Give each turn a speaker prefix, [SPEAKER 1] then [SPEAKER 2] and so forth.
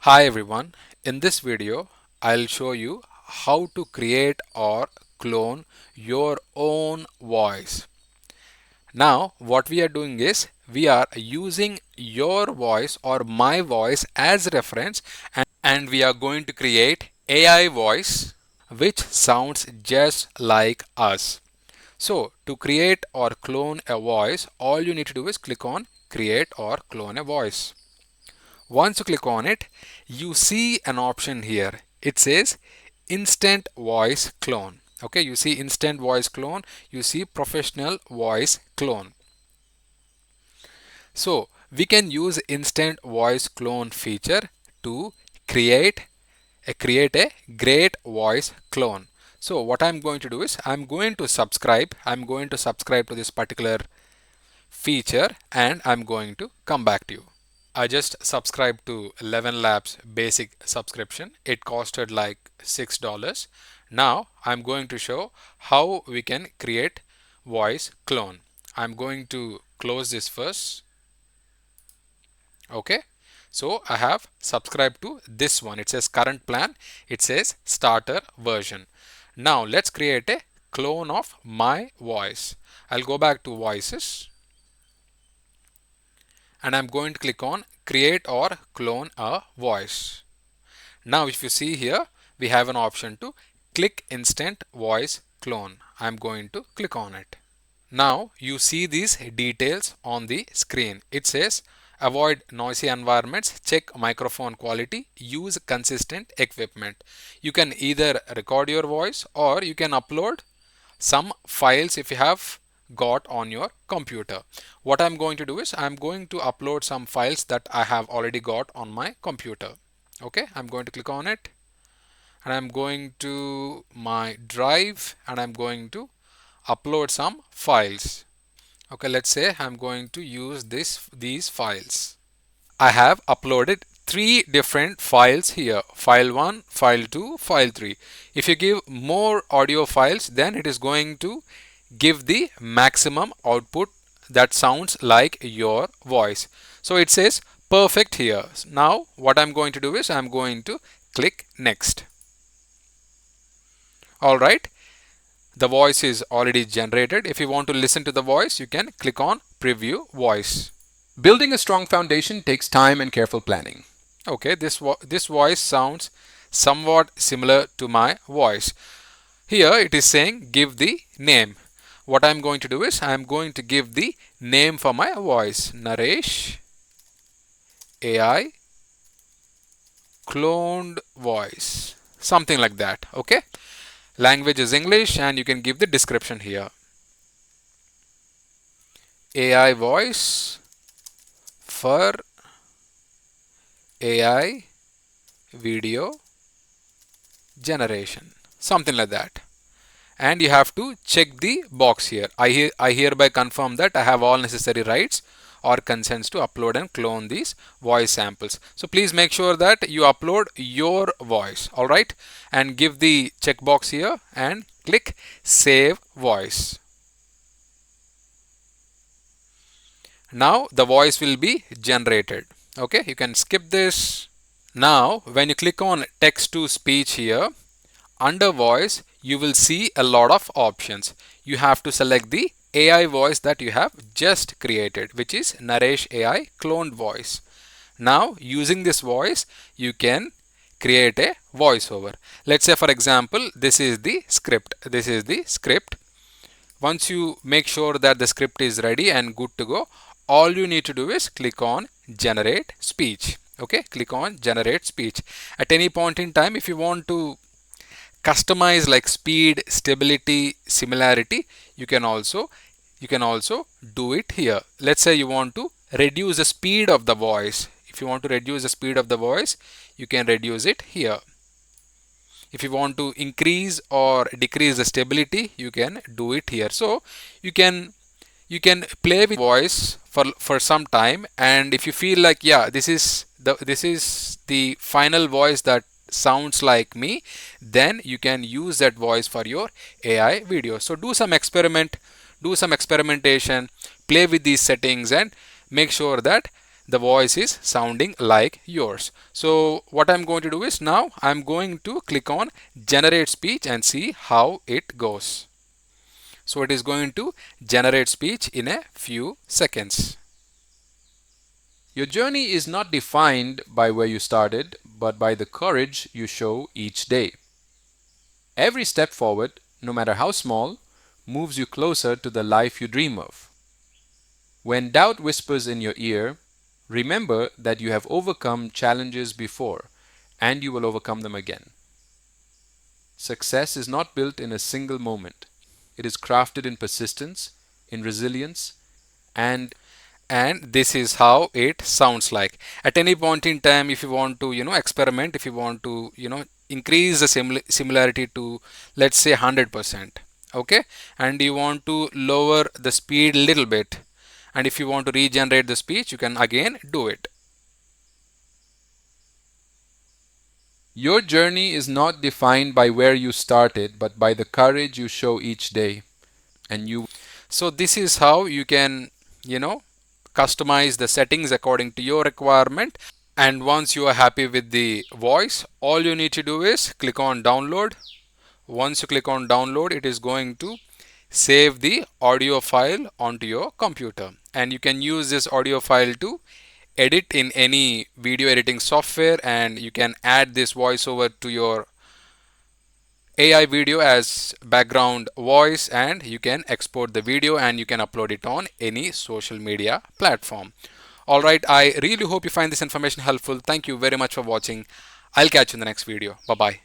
[SPEAKER 1] Hi everyone, in this video I'll show you how to create or clone your own voice. Now what we are doing is we are using your voice or my voice as reference, and we are going to create AI voice which sounds just like us. So to create or clone a voice, all you need to do is click on create or clone a voice. Once you click on it, you see an option here. It says instant voice clone. Okay, you see instant voice clone, you see professional voice clone. So we can use instant voice clone feature to create create a great voice clone. So what I'm going to do is I'm going to subscribe to this particular feature, and I'm going to come back to you. I just subscribed to 11 Labs basic subscription. It costed like $6. Now I'm going to show how we can create voice clone. I'm going to close this first. Okay. So I have subscribed to this one. It says current plan. It says starter version. Now let's create a clone of my voice. I'll go back to voices, and I'm going to click on create or clone a voice. Now if you see here, we have an option to click instant voice clone. I'm going to click on it. Now you see these details on the screen. It says avoid noisy environments, check microphone quality, use consistent equipment. You can either record your voice or you can upload some files if you have got on your computer. What I'm going to do is I'm going to upload some files that I have already got on my computer. Okay, I'm going to click on it, and I'm going to my drive, and I'm going to upload some files. Okay, let's say I'm going to use these files. I have uploaded three different files here: file 1, file 2, file 3. If you give more audio files, then it is going to give the maximum output that sounds like your voice. So it says perfect here. Now what I'm going to do is I'm going to click next. Alright, the voice is already generated. If you want to listen to the voice, you can click on preview voice.
[SPEAKER 2] Building a strong foundation takes time and careful planning.
[SPEAKER 1] Okay, this voice sounds somewhat similar to my voice. Here it is saying give the name. What I'm going to do is I'm going to give the name for my voice. Naresh AI cloned voice. Something like that. Okay. Language is English, and you can give the description here. AI voice for AI video generation. Something like that. And you have to check the box here. I hereby confirm that I have all necessary rights or consents to upload and clone these voice samples. So please make sure that you upload your voice, alright, and give the checkbox here and click save voice. Now the voice will be generated. Okay, you can skip this. Now when you click on text to speech here, under voice, you will see a lot of options. You have to select the AI voice that you have just created, which is Naresh AI cloned voice. Now, using this voice, you can create a voiceover. Let's say, for example, this is the script. This is the script. Once you make sure that the script is ready and good to go, all you need to do is click on generate speech. Okay, click on generate speech. At any point in time, if you want to customize like speed, stability, similarity, you can also do it here. Let's say you want to reduce the speed of the voice. If you want to reduce the speed of the voice, you can reduce it here. If you want to increase or decrease the stability, you can do it here. So you can play with voice for some time, and if you feel like, yeah, this is the final voice that sounds like me, then you can use that voice for your AI video. So do some experimentation, play with these settings, and make sure that the voice is sounding like yours. So what I'm going to do is now I'm going to click on generate speech and see how it goes. So it is going to generate speech in a few seconds.
[SPEAKER 2] Your journey is not defined by where you started, but by the courage you show each day. Every step forward, no matter how small, moves you closer to the life you dream of. When doubt whispers in your ear, remember that you have overcome challenges before and you will overcome them again. Success is not built in a single moment. It is crafted in persistence, in resilience,
[SPEAKER 1] and this is how it sounds like. At any point in time, if you want to experiment, if you want to increase the similarity to, let's say, 100%, okay, and you want to lower the speed a little bit, and if you want to regenerate the speech, you can again do it.
[SPEAKER 2] your journey is not defined by where you started, but by the courage you show each day. And you
[SPEAKER 1] So this is how you can you know customize the settings according to your requirement. And once you are happy with the voice, all you need to do is click on download. Once you click on download, it is going to save the audio file onto your computer, and you can use this audio file to edit in any video editing software, and you can add this voiceover to your AI video as background voice, and you can export the video and you can upload it on any social media platform. Alright, I really hope you find this information helpful. Thank you very much for watching. I'll catch you in the next video. Bye bye.